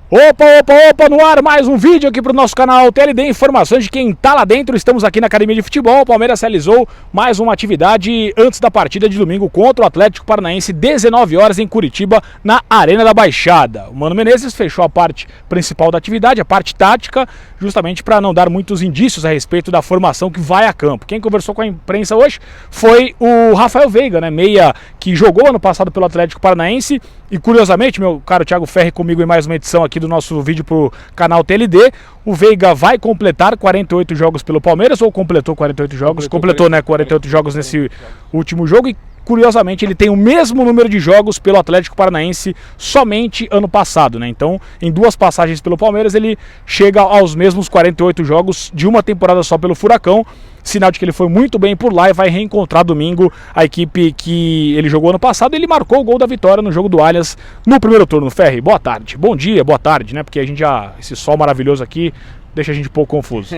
Opa, no ar mais um vídeo aqui pro nosso canal TLD, informações de quem tá lá dentro. Estamos aqui na Academia de Futebol. O Palmeiras realizou mais uma atividade antes da partida de domingo contra o Atlético Paranaense, 19 horas em Curitiba, na Arena da Baixada. O Mano Menezes fechou a parte principal da atividade, a parte tática, justamente para não dar muitos indícios a respeito da formação que vai a campo. Quem conversou com a imprensa hoje foi o Rafael Veiga, né, meia que jogou ano passado pelo Atlético Paranaense. E curiosamente, meu caro Thiago Ferri comigo em mais uma edição aqui do nosso vídeo pro canal TLD. O Veiga vai completar 48 jogos pelo Palmeiras, ou completou 48 jogos? Completou, né, 48 jogos nesse último jogo. E curiosamente ele tem o mesmo número de jogos pelo Atlético Paranaense somente ano passado, né? Então, em duas passagens pelo Palmeiras, ele chega aos mesmos 48 jogos de uma temporada só pelo Furacão. Sinal de que ele foi muito bem por lá e vai reencontrar domingo a equipe que ele jogou ano passado. Ele marcou o gol da vitória no jogo do Allianz no primeiro turno. Ferri, boa tarde. Bom dia, boa tarde, né? Porque a gente já, esse sol maravilhoso aqui deixa a gente um pouco confuso.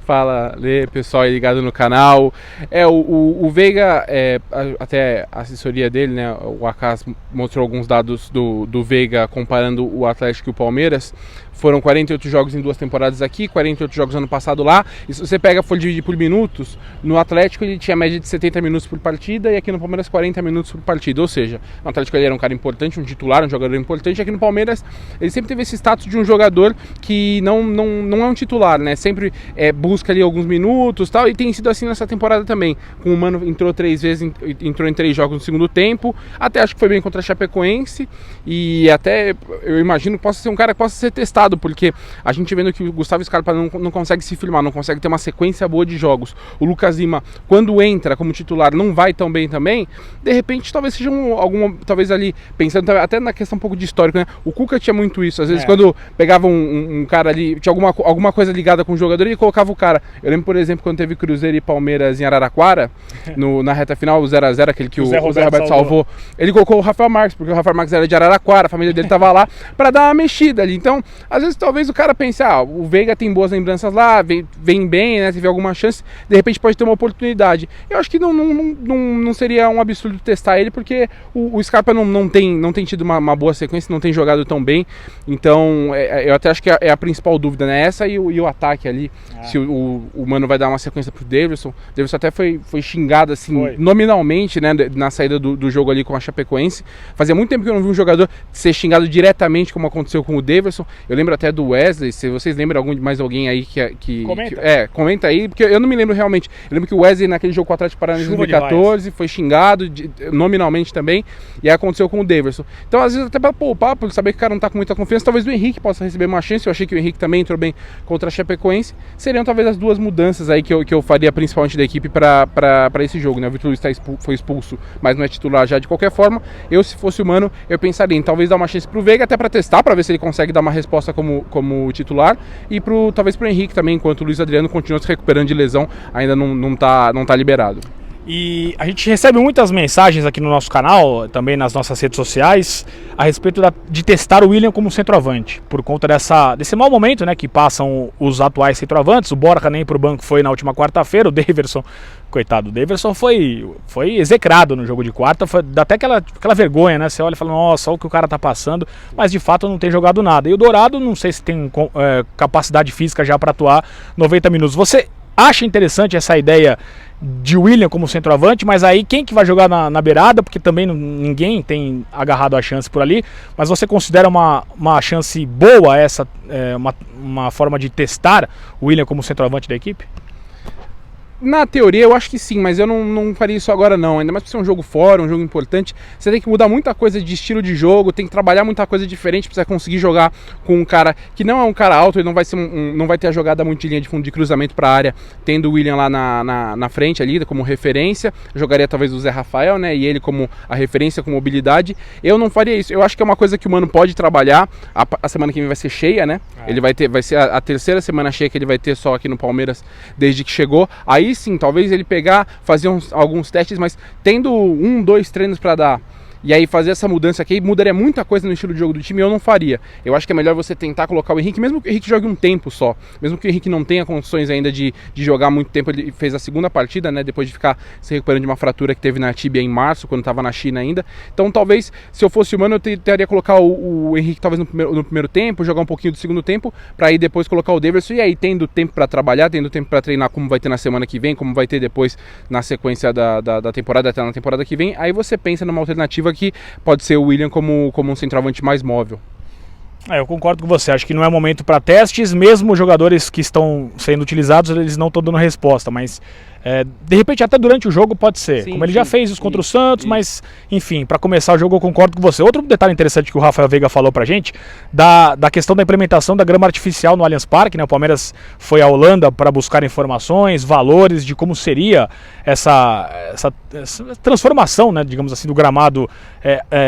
Fala, Lê, pessoal aí ligado no canal. O Veiga, até a assessoria dele, né, o Acas mostrou alguns dados do Veiga comparando o Atlético e o Palmeiras. Foram 48 jogos em duas temporadas aqui, 48 jogos ano passado lá. E se você for dividir por minutos, no Atlético ele tinha média de 70 minutos por partida e aqui no Palmeiras 40 minutos por partida. Ou seja, no Atlético ele era um cara importante, um titular, um jogador importante. Aqui no Palmeiras ele sempre teve esse status de um jogador que não é um titular, né? Sempre busca ali alguns minutos e tal. E tem sido assim nessa temporada também. Com o Mano entrou 3 vezes, entrou em 3 jogos no segundo tempo. Até acho que foi bem contra a Chapecoense. E até eu imagino que possa ser um cara que possa ser testado, porque a gente vendo que o Gustavo Scarpa não consegue se firmar, não consegue ter uma sequência boa de jogos. O Lucas Lima, quando entra como titular, não vai tão bem também. De repente, talvez seja talvez ali, pensando até na questão um pouco de histórico, né? O Cuca tinha muito isso. Às vezes, quando pegava um cara ali, tinha alguma coisa ligada com o jogador, ele colocava o cara. Eu lembro, por exemplo, quando teve Cruzeiro e Palmeiras em Araraquara, na reta final, o 0x0, aquele que o Zé Roberto salvou. Ele colocou o Rafael Marques, porque o Rafael Marques era de Araraquara, a família dele tava lá, para dar uma mexida ali. Então, às vezes, talvez o cara pense, o Veiga tem boas lembranças lá, vem bem, né, teve alguma chance, de repente pode ter uma oportunidade. Eu acho que não seria um absurdo testar ele, porque o Scarpa não tem tido uma boa sequência, não tem jogado tão bem. Então, eu até acho que é a principal dúvida, né, essa e o ataque ali, se o Mano vai dar uma sequência pro Daverson. O Daverson até foi xingado, assim, nominalmente, né, na saída do jogo ali com a Chapecoense. Fazia muito tempo que eu não vi um jogador ser xingado diretamente, como aconteceu com o Daverson. Eu lembro até do Wesley, se vocês lembram mais alguém aí que comenta aí, porque eu não me lembro realmente. Eu lembro que o Wesley naquele jogo com o Atlético Paranaense em 2014 foi xingado nominalmente também, e aí aconteceu com o Daverson. Então, às vezes, até para poupar, por saber que o cara não tá com muita confiança, talvez o Henrique possa receber uma chance. Eu achei que o Henrique também entrou bem contra a Chapecoense. Seriam talvez as duas mudanças aí que eu faria principalmente da equipe para esse jogo, né? O Vitor Luiz foi expulso, mas não é titular já de qualquer forma. Eu, se fosse o Mano, eu pensaria em talvez dar uma chance pro Veiga, até para testar, para ver se ele consegue dar uma resposta como titular, e talvez pro Henrique também, enquanto o Luiz Adriano continua se recuperando de lesão, ainda não tá liberado. E a gente recebe muitas mensagens aqui no nosso canal, também nas nossas redes sociais, a respeito de testar o William como centroavante, por conta desse mau momento, né, que passam os atuais centroavantes. O Borja nem pro banco foi na última quarta-feira, o Daverson, coitado, o Daverson foi execrado no jogo de quarta, dá até aquela vergonha, né, você olha e fala, nossa, olha o que o cara tá passando, mas de fato não tem jogado nada. E o Dourado, não sei se tem capacidade física já para atuar 90 minutos. Você acha interessante essa ideia de William como centroavante, mas aí quem que vai jogar na beirada, porque também ninguém tem agarrado a chance por ali, mas você considera uma chance boa essa, uma forma de testar o William como centroavante da equipe? Na teoria eu acho que sim, mas eu não faria isso agora não, ainda mais por ser um jogo fora, um jogo importante. Você tem que mudar muita coisa de estilo de jogo, tem que trabalhar muita coisa diferente para você conseguir jogar com um cara que não é um cara alto, ele não vai ter a jogada muito de linha de fundo de cruzamento para a área, tendo o William lá na frente ali como referência. Eu jogaria talvez o Zé Rafael, né, e ele como a referência, com mobilidade. Eu não faria isso, eu acho que é uma coisa que o Mano pode trabalhar. A semana que vem vai ser cheia, né, ele vai ser a terceira semana cheia que ele vai ter só aqui no Palmeiras desde que chegou. Aí sim, talvez ele fazer alguns testes, mas tendo 1, 2 treinos para dar E aí fazer essa mudança aqui mudaria muita coisa no estilo de jogo do time e eu não faria. Eu acho que é melhor você tentar colocar o Henrique, mesmo que o Henrique jogue um tempo só, mesmo que o Henrique não tenha condições ainda de jogar muito tempo. Ele fez a segunda partida, né, depois de ficar se recuperando de uma fratura que teve na tíbia em março, quando estava na China ainda. Então talvez, se eu fosse humano, eu tentaria colocar o Henrique talvez no primeiro tempo, jogar um pouquinho do segundo tempo, para aí depois colocar o Daverson, e aí tendo tempo para trabalhar, tendo tempo para treinar, como vai ter na semana que vem, como vai ter depois na sequência da temporada, até na temporada que vem, aí você pensa numa alternativa que pode ser o William como um centroavante mais móvel. Eu concordo com você, acho que não é momento para testes, mesmo os jogadores que estão sendo utilizados, eles não estão dando resposta, mas de repente até durante o jogo pode ser, sim, como ele já fez isso contra o Santos, mas enfim, para começar o jogo eu concordo com você. Outro detalhe interessante que o Rafael Veiga falou pra gente, da questão da implementação da grama artificial no Allianz Parque, né? O Palmeiras foi à Holanda para buscar informações, valores de como seria essa transformação, né, digamos assim, do gramado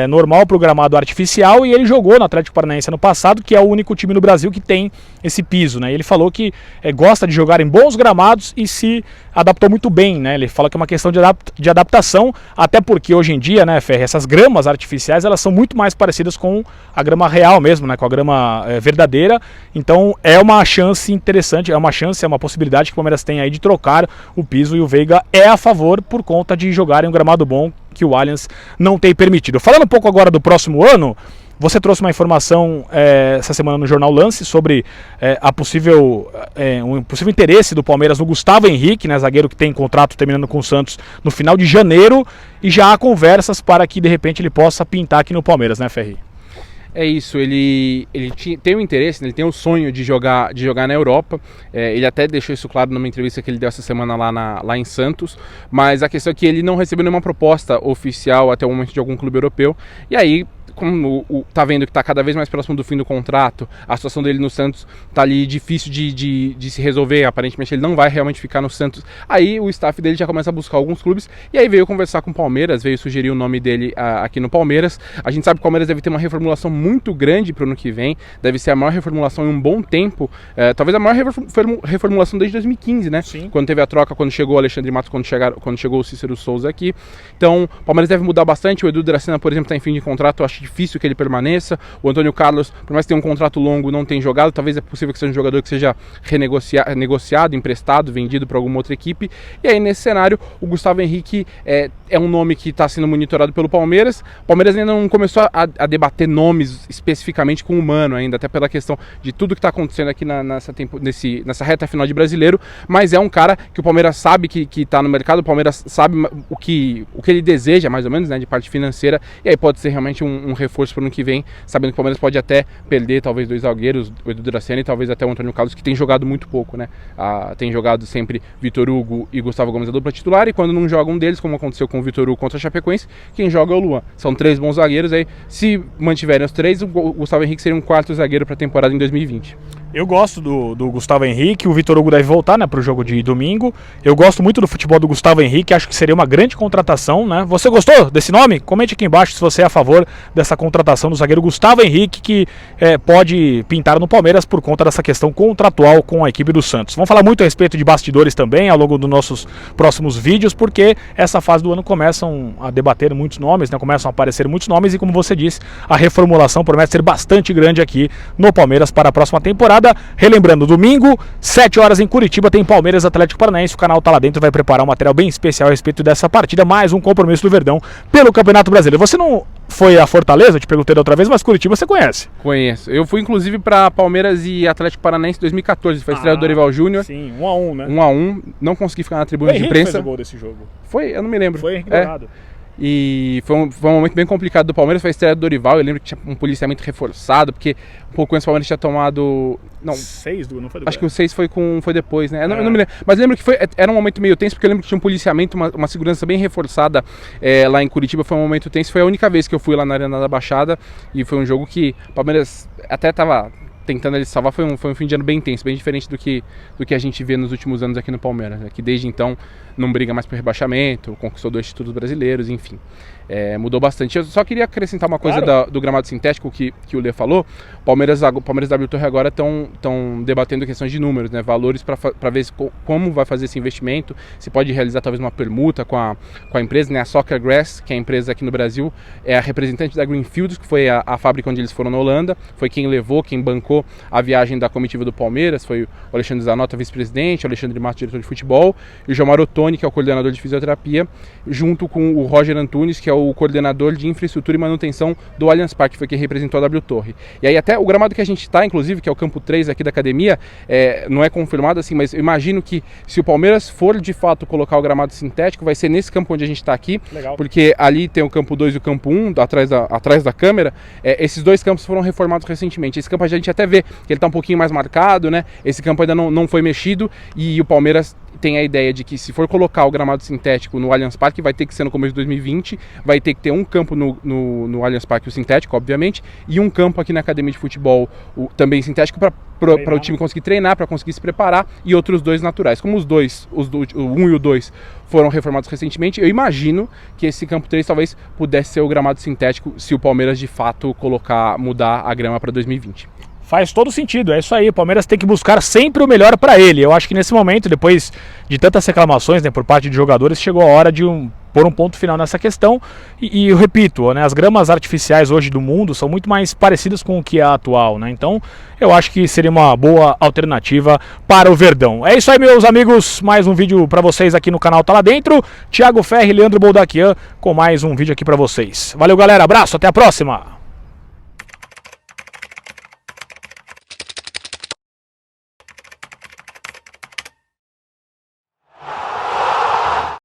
normal para o gramado artificial, e ele jogou no Atlético Paranaense ano passado, que é o único time no Brasil que tem esse piso, né? E ele falou que gosta de jogar em bons gramados e se adaptou muito bem, né? Ele fala que é uma questão de adaptação, até porque hoje em dia, né, Ferri, essas gramas artificiais, elas são muito mais parecidas com a grama real mesmo, né, com a grama verdadeira. Então é uma chance interessante, é uma possibilidade que o Palmeiras tem aí de trocar o piso, e o Veiga é a favor por conta de jogar em um gramado bom que o Allianz não tem permitido. Falando um pouco agora do próximo ano, você trouxe uma informação essa semana no Jornal Lance sobre um possível interesse do Palmeiras no Gustavo Henrique, né, zagueiro que tem contrato terminando com o Santos no final de janeiro, e já há conversas para que de repente ele possa pintar aqui no Palmeiras, né, Ferri? É isso, ele tem o interesse, né, ele tem o sonho de jogar na Europa. Ele até deixou isso claro numa entrevista que ele deu essa semana lá em Santos, mas a questão é que ele não recebeu nenhuma proposta oficial até o momento de algum clube europeu, e aí, como tá vendo que tá cada vez mais próximo do fim do contrato, a situação dele no Santos tá ali difícil de se resolver, aparentemente ele não vai realmente ficar no Santos, aí o staff dele já começa a buscar alguns clubes, e aí veio conversar com o Palmeiras, veio sugerir o nome dele aqui no Palmeiras. A gente sabe que o Palmeiras deve ter uma reformulação muito grande pro ano que vem, deve ser a maior reformulação em um bom tempo, talvez a maior reformulação desde 2015, né? Sim. Quando teve a troca, quando chegou o Alexandre Matos, quando chegou o Cícero Souza aqui. Então, o Palmeiras deve mudar bastante. O Edu Dracena, por exemplo, tá em fim de contrato, eu acho difícil que ele permaneça. O Antônio Carlos, por mais que tenha um contrato longo, não tem jogado. Talvez é possível que seja um jogador que seja negociado, emprestado, vendido para alguma outra equipe. E aí, nesse cenário, o Gustavo Henrique é um nome que está sendo monitorado pelo Palmeiras. O Palmeiras ainda não começou a debater nomes especificamente com o Mano ainda, até pela questão de tudo que está acontecendo aqui nessa reta final de Brasileiro, mas é um cara que o Palmeiras sabe que está no mercado, o Palmeiras sabe o que ele deseja, mais ou menos, né, de parte financeira, e aí pode ser realmente um reforço para o ano que vem, sabendo que o Palmeiras pode até perder talvez 2 zagueiros, o Edu Dracena e talvez até o Antônio Carlos, que tem jogado muito pouco, né? Tem jogado sempre Vitor Hugo e Gustavo Gomes a dupla titular, e quando não joga um deles, como aconteceu com o Vitor Hugo contra a Chapecoense, quem joga é o Luan. São 3 bons zagueiros, aí se mantiverem os 3, o Gustavo Henrique seria um 4º zagueiro para a temporada em 2020. Eu gosto do Gustavo Henrique, o Vitor Hugo deve voltar, né, para o jogo de domingo. Eu gosto muito do futebol do Gustavo Henrique, acho que seria uma grande contratação, né? Você gostou desse nome? Comente aqui embaixo se você é a favor dessa contratação do zagueiro Gustavo Henrique, que pode pintar no Palmeiras por conta dessa questão contratual com a equipe do Santos. Vamos falar muito a respeito de bastidores também ao longo dos nossos próximos vídeos, porque essa fase do ano começam a debater muitos nomes, né? Começam a aparecer muitos nomes, e como você disse, a reformulação promete ser bastante grande aqui no Palmeiras para a próxima temporada. Relembrando, domingo, 7 horas em Curitiba, tem Palmeiras Atlético Paranaense. O canal tá lá dentro, vai preparar um material bem especial a respeito dessa partida, mais um compromisso do Verdão pelo Campeonato Brasileiro. Você não foi a Fortaleza, eu te perguntei da outra vez, mas Curitiba você conhece? Conheço. Eu fui inclusive para Palmeiras e Atlético Paranaense em 2014, foi a estreia do Dorival Júnior. Sim, 1-1, né? 1-1, não consegui ficar na tribuna de imprensa. Fez o gol desse jogo. Foi? Eu não me lembro. Foi Henrique Dourado. E foi um momento bem complicado do Palmeiras, foi a estreia do Dorival. Eu lembro que tinha um policiamento reforçado, porque um pouco antes o Palmeiras tinha tomado... Não, 6 não foi do acho que o 6 foi depois, né? Eu não me lembro. Mas lembro que era um momento meio tenso, porque eu lembro que tinha um policiamento, uma segurança bem reforçada lá em Curitiba. Foi um momento tenso, foi a única vez que eu fui lá na Arena da Baixada. E foi um jogo que o Palmeiras até estava tentando ali salvar. Foi um fim de ano bem intenso, bem diferente do que a gente vê nos últimos anos aqui no Palmeiras, né? Que desde então não briga mais por rebaixamento, conquistou 2 títulos brasileiros, enfim. Mudou bastante. Eu só queria acrescentar uma coisa do gramado sintético que o Lê falou. Palmeiras e WTorre agora estão debatendo questões de números, né? Valores para ver como vai fazer esse investimento, se pode realizar talvez uma permuta com a empresa, né? A Soccer Grass, que é a empresa aqui no Brasil, é a representante da Greenfields, que foi a fábrica onde eles foram na Holanda, foi quem levou, quem bancou a viagem da comitiva do Palmeiras, foi o Alexandre Zanota, vice-presidente, o Alexandre Matos, diretor de futebol, e o João Marotoni, que é o coordenador de fisioterapia, junto com o Roger Antunes, que é o coordenador de infraestrutura e manutenção do Allianz Parque, foi quem representou a WTorre. E aí até o gramado que a gente está, inclusive, que é o campo 3 aqui da academia, não é confirmado assim, mas eu imagino que se o Palmeiras for de fato colocar o gramado sintético, vai ser nesse campo onde a gente está aqui. Legal. Porque ali tem o campo 2 e o campo 1, atrás da câmera. Esses 2 campos foram reformados recentemente. Esse campo a gente até vê que ele está um pouquinho mais marcado, né? Esse campo ainda não foi mexido, e o Palmeiras tem a ideia de que se for colocar o gramado sintético no Allianz Parque, vai ter que ser no começo de 2020, vai ter que ter um campo no Allianz Parque, o sintético, obviamente, e um campo aqui na academia de futebol, também sintético, para o time conseguir treinar, para conseguir se preparar, e outros 2 naturais. Como o 1 e o 2 foram reformados recentemente, eu imagino que esse campo 3 talvez pudesse ser o gramado sintético, se o Palmeiras de fato mudar a grama para 2020. Faz todo sentido, é isso aí. O Palmeiras tem que buscar sempre o melhor para ele. Eu acho que nesse momento, depois de tantas reclamações, né, por parte de jogadores, chegou a hora de pôr um ponto final nessa questão. E eu repito, né, as gramas artificiais hoje do mundo são muito mais parecidas com o que é a atual, né? Então eu acho que seria uma boa alternativa para o Verdão. É isso aí, meus amigos. Mais um vídeo para vocês aqui no canal Tá Lá Dentro. Thiago Ferri e Leandro Boldaquian com mais um vídeo aqui para vocês. Valeu, galera. Abraço, até a próxima.